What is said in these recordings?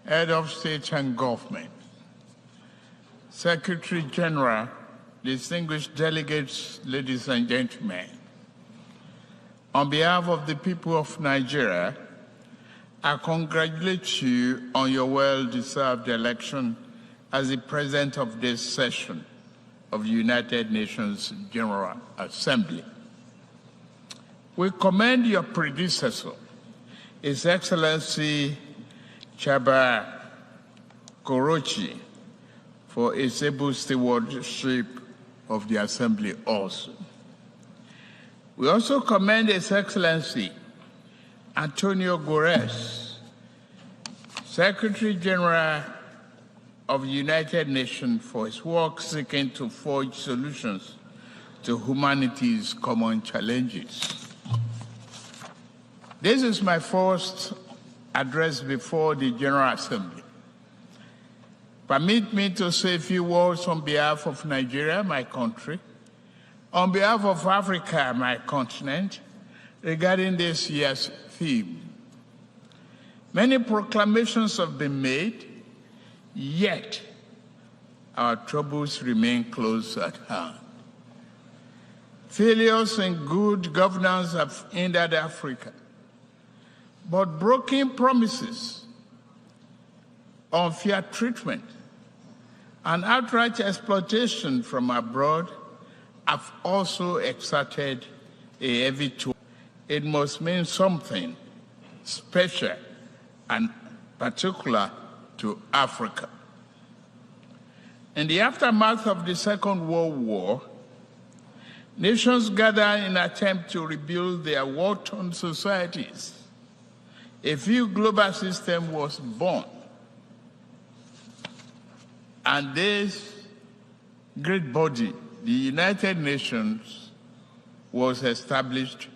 Head of State and Government, Secretary General, distinguished delegates, ladies and gentlemen, on behalf of the people of Nigeria, I congratulate you on your well-deserved election as the President of this session of the United Nations General Assembly. We commend your predecessor, His Excellency Chaba Korochi, for his able stewardship of the Assembly also. We also commend His Excellency Antonio Guterres, Secretary General of the United Nations, for his work seeking to forge solutions to humanity's common challenges. This is my first address before the General Assembly. Permit me to say a few words on behalf of Nigeria, my country, on behalf of Africa, my continent, regarding this year's theme. Many proclamations have been made, yet our troubles remain close at hand. Failures in good governance have hindered Africa, but broken promises, unfair treatment, and outright exploitation from abroad have also exerted a heavy toll. It must mean something special and particular to Africa. In the aftermath of the Second World War, nations gathered in an attempt to rebuild their war-torn societies. A new global system was born, and this great body, the United Nations, was established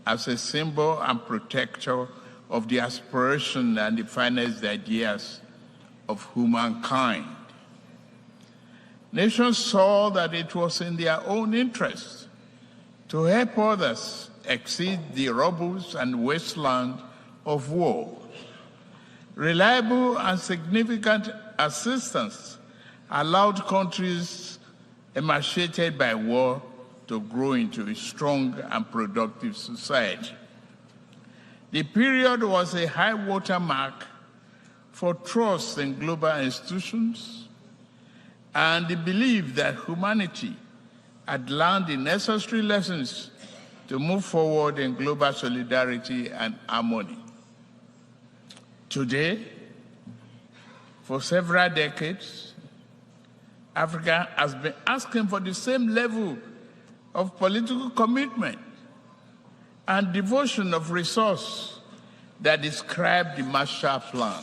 as a symbol and protector of the aspiration and the finest ideas of humankind. Nations saw that it was in their own interest to help others exceed the rubbles and wasteland of war. Reliable and significant assistance allowed countries emaciated by war to grow into a strong and productive society. The period was a high watermark for trust in global institutions and the belief that humanity had learned the necessary lessons to move forward in global solidarity and harmony. Today, for several decades, Africa has been asking for the same level of political commitment and devotion of resource that described the Marshall Plan.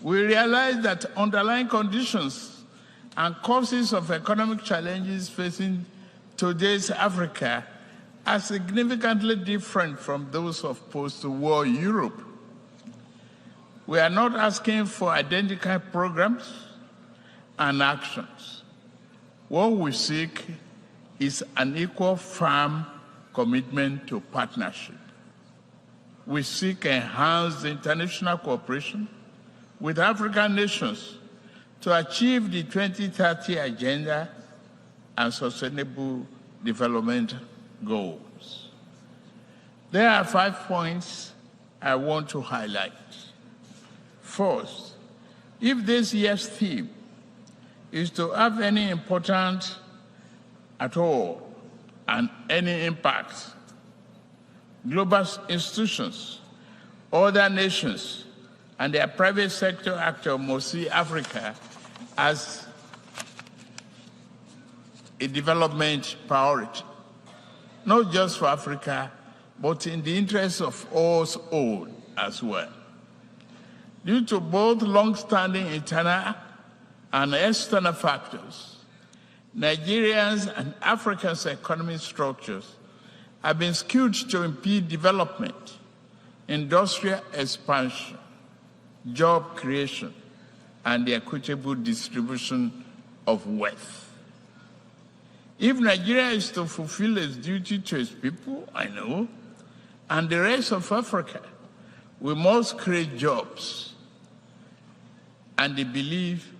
We realize that underlying conditions and causes of economic challenges facing today's Africa are significantly different from those of post-war Europe. We are not asking for identical programs and actions. What we seek is an equal, firm commitment to partnership. We seek enhanced international cooperation with African nations to achieve the 2030 Agenda and Sustainable Development Goals. There are 5 points I want to highlight. First, if this year's theme is to have any importance at all and any impact, global institutions, other nations, and their private sector actors must see Africa as a development priority, not just for Africa, but in the interest of us all as well. Due to both long-standing internal and external factors, Nigerians and Africa's economic structures have been skewed to impede development, industrial expansion, job creation, and the equitable distribution of wealth. If Nigeria is to fulfill its duty to its people, and the rest of Africa, we must create jobs and the belief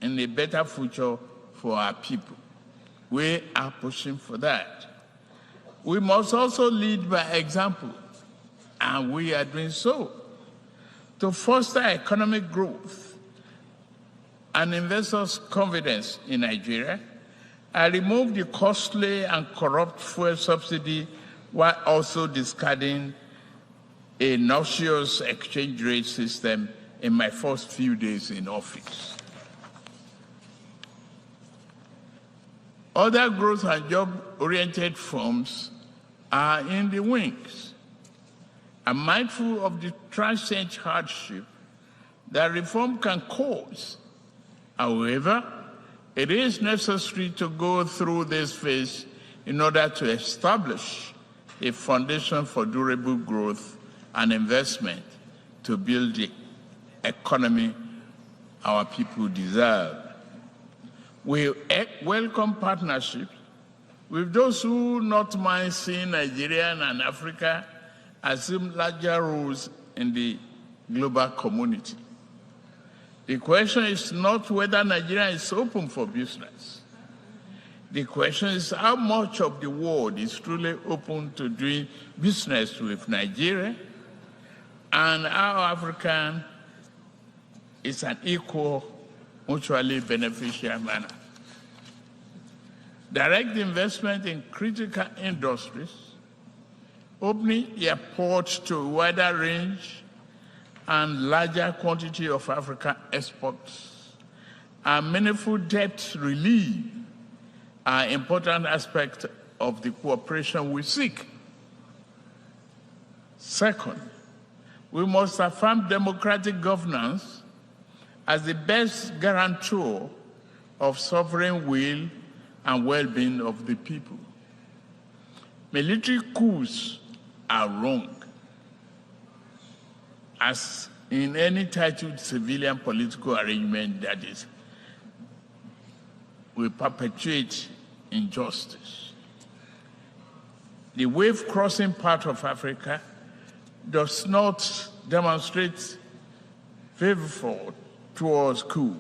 in a better future for our people. We are pushing for that. We must also lead by example, and we are doing so, to foster economic growth and investors' confidence in Nigeria, and remove the costly and corrupt fuel subsidy while also discarding a noxious exchange rate system in my first few days in office. Other growth and job-oriented firms are in the wings. I'm mindful of the transient hardship that reform can cause. However, it is necessary to go through this phase in order to establish a foundation for durable growth and investment to build the economy our people deserve. We welcome partnerships with those who not mind seeing Nigeria and Africa assume larger roles in the global community. The question is not whether Nigeria is open for business. The question is how much of the world is truly open to doing business with Nigeria, and how African is an equal, mutually beneficial manner. Direct investment in critical industries, opening airports to a wider range and larger quantity of African exports, and meaningful debt relief are important aspects of the cooperation we seek. Second, we must affirm democratic governance as the best guarantor of sovereign will and well-being of the people. Military coups are wrong, as in any titled civilian political arrangement that is, will perpetuate injustice. The wave-crossing part of Africa does not demonstrate favor towards coup.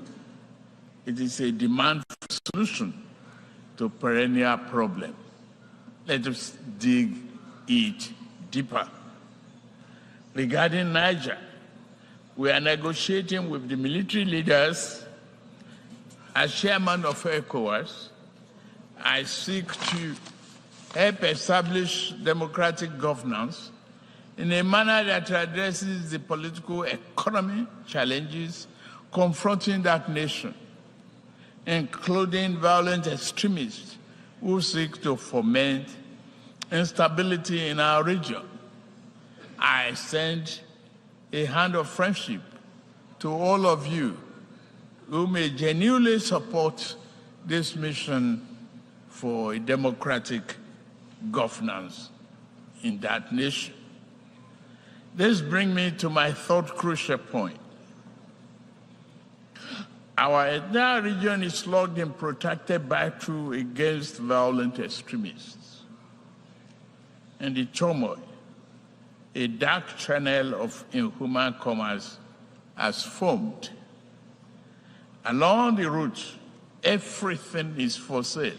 It is a demand for solution to perennial problem. Let us dig it deeper. Regarding Niger, we are negotiating with the military leaders. As chairman of ECOWAS, I seek to help establish democratic governance in a manner that addresses the political economy challenges confronting that nation, including violent extremists who seek to foment instability in our region. I extend a hand of friendship to all of you who may genuinely support this mission for a democratic governance in that nation. This brings me to my third crucial point. Our entire region is locked in protracted battle against violent extremists. And the turmoil, a dark channel of inhuman commerce has formed. Along the route, everything is for sale.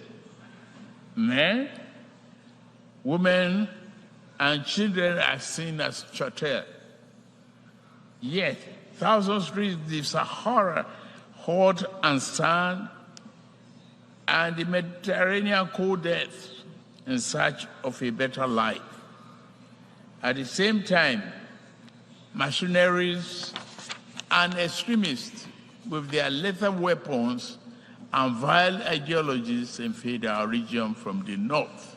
Men, women, and children are seen as chattel. Yet, thousands reach the Sahara, hot and sand, and the Mediterranean cold death in search of a better life. At the same time, mercenaries and extremists with their lethal weapons and vile ideologies invade our region from the north.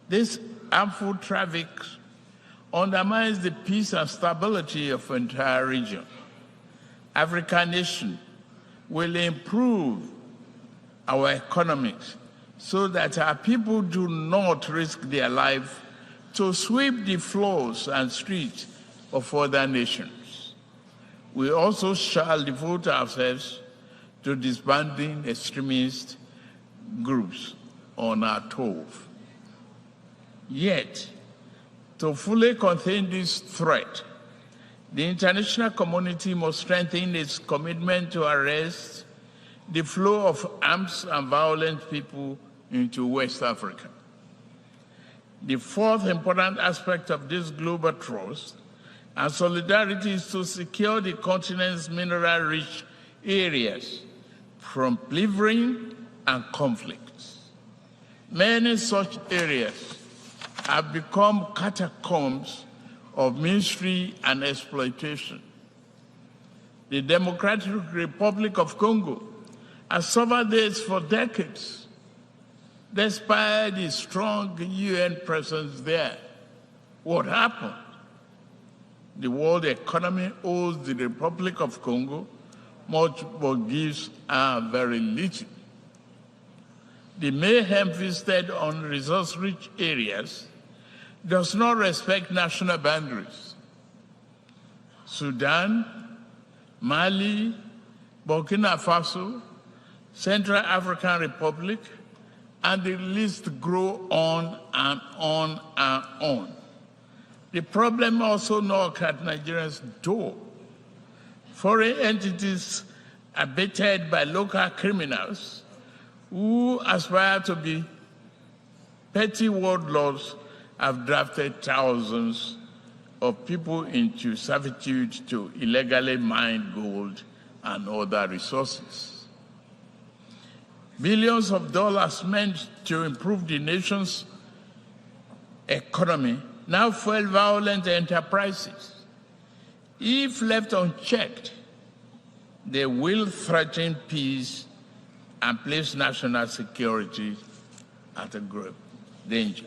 This harmful traffic undermines the peace and stability of the entire region. African nations will improve our economics so that our people do not risk their life to sweep the floors and streets of other nations. We also shall devote ourselves to disbanding extremist groups on our turf. Yet, To fully contain this threat, the international community must strengthen its commitment to arrest the flow of arms and violent people into West Africa. The fourth important aspect of this global trust and solidarity is to secure the continent's mineral-rich areas from plundering and conflicts. Many such areas have become catacombs of misery and exploitation. The Democratic Republic of Congo has suffered this for decades, despite the strong UN presence there. What happened? The world economy owes the Republic of Congo much, but gives her very little. The mayhem visited on resource-rich areas does not respect national boundaries. Sudan, Mali, Burkina Faso, Central African Republic, and the list grow on and on and on. The problem also knocks at Nigeria's door. Foreign entities abated by local criminals who aspire to be petty warlords have drafted thousands of people into servitude to illegally mine gold and other resources. Billions of dollars meant to improve the nation's economy now fuel violent enterprises. If left unchecked, they will threaten peace and place national security at a grave danger.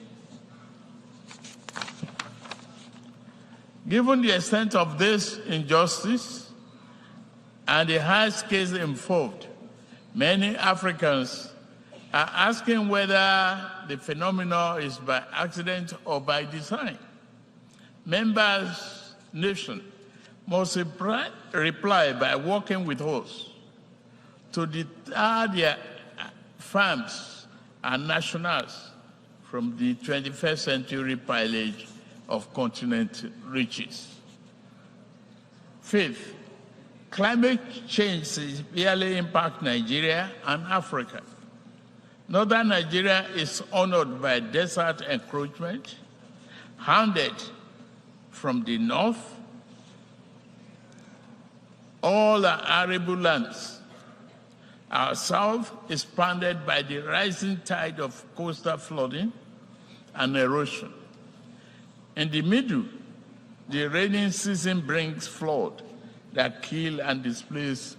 Given the extent of this injustice and the high scales involved, many Africans are asking whether the phenomenon is by accident or by design. Members' nations must reply by working with us to deter their farms and nationals from the 21st century pillage of continent riches. Fifth, climate change severely impacts Nigeria and Africa. Northern Nigeria is honored by desert encroachment, hounded from the north. All are arable lands. Our south is pounded by the rising tide of coastal flooding and erosion. In the middle, the rainy season brings flood that kill and displace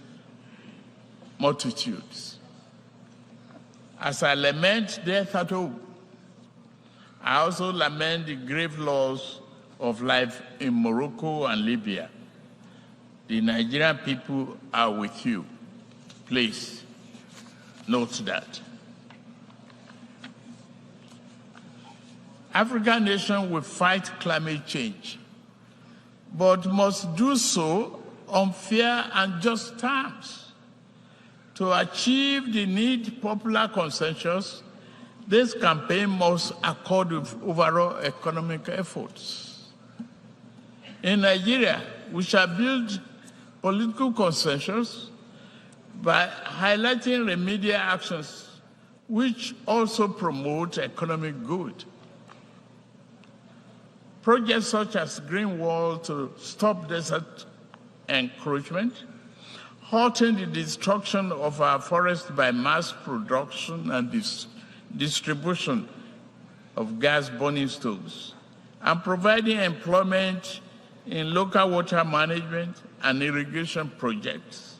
multitudes. As I lament death at home, I also lament the grave loss of life in Morocco and Libya. The Nigerian people are with you. Please note that. African nations will fight climate change, but must do so on fair and just terms. To achieve the need popular consensus, this campaign must accord with overall economic efforts. In Nigeria, we shall build political consensus by highlighting remedial actions which also promote economic good. Projects such as Green Wall to stop desert encroachment, halting the destruction of our forests by mass production and distribution of gas-burning stoves, and providing employment in local water management and irrigation projects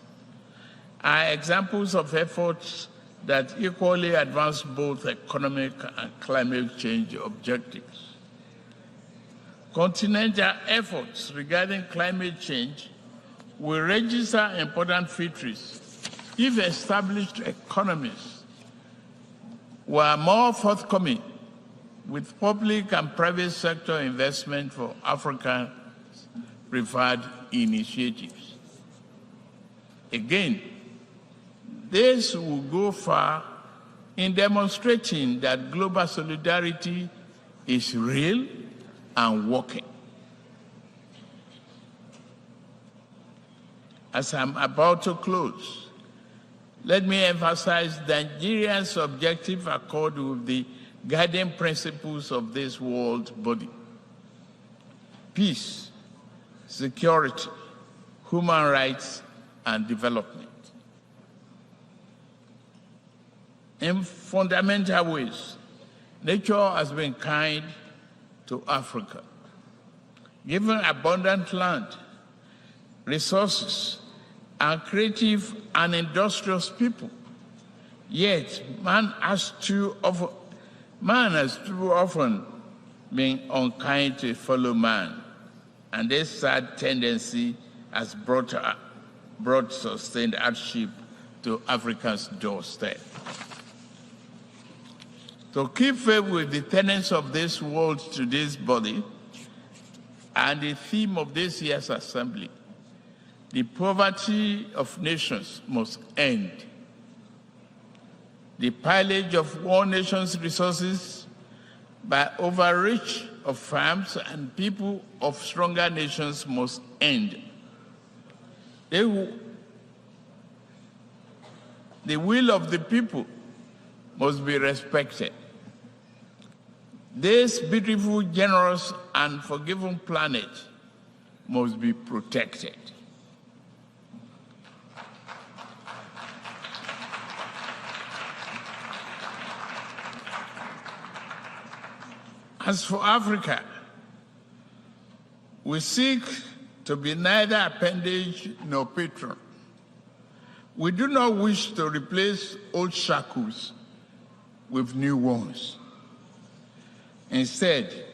are examples of efforts that equally advance both economic and climate change objectives. Continental efforts regarding climate change will register important victories if established economies were more forthcoming with public and private sector investment for African preferred initiatives. Again, this will go far in demonstrating that global solidarity is real and working. As I'm about to close, let me emphasize Nigeria's objective accord with the guiding principles of this world body: peace, security, human rights, and development. In fundamental ways, nature has been kind to Africa, given abundant land, resources, and creative and industrious people. Yet, man has too often been unkind to fellow man, and this sad tendency has brought sustained hardship to Africa's doorstep. To keep faith with the tenets of this world to this body and the theme of this year's assembly, the poverty of nations must end. The pillage of one nation's resources by overreach of farms and people of stronger nations must end. The will of the people must be respected. This beautiful, generous, and forgiving planet must be protected. As for Africa, we seek to be neither appendage nor patron. We do not wish to replace old shackles with new ones. Instead,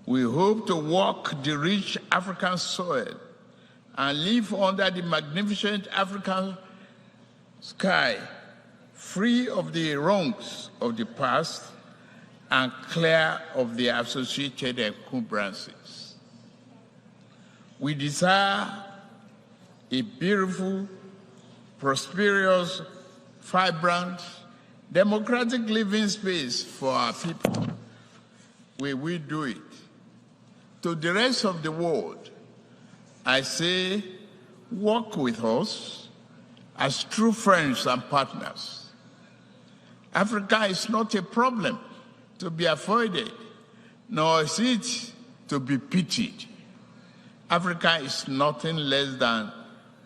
we hope to walk the rich African soil and live under the magnificent African sky, free of the wrongs of the past and clear of the associated encumbrances. We desire a beautiful, prosperous, vibrant, democratic living space for our people. We will do it. To the rest of the world, I say, work with us as true friends and partners. Africa is not a problem to be avoided, nor is it to be pitied. Africa is nothing less than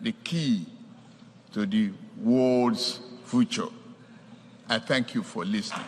the key to the world's future. I thank you for listening.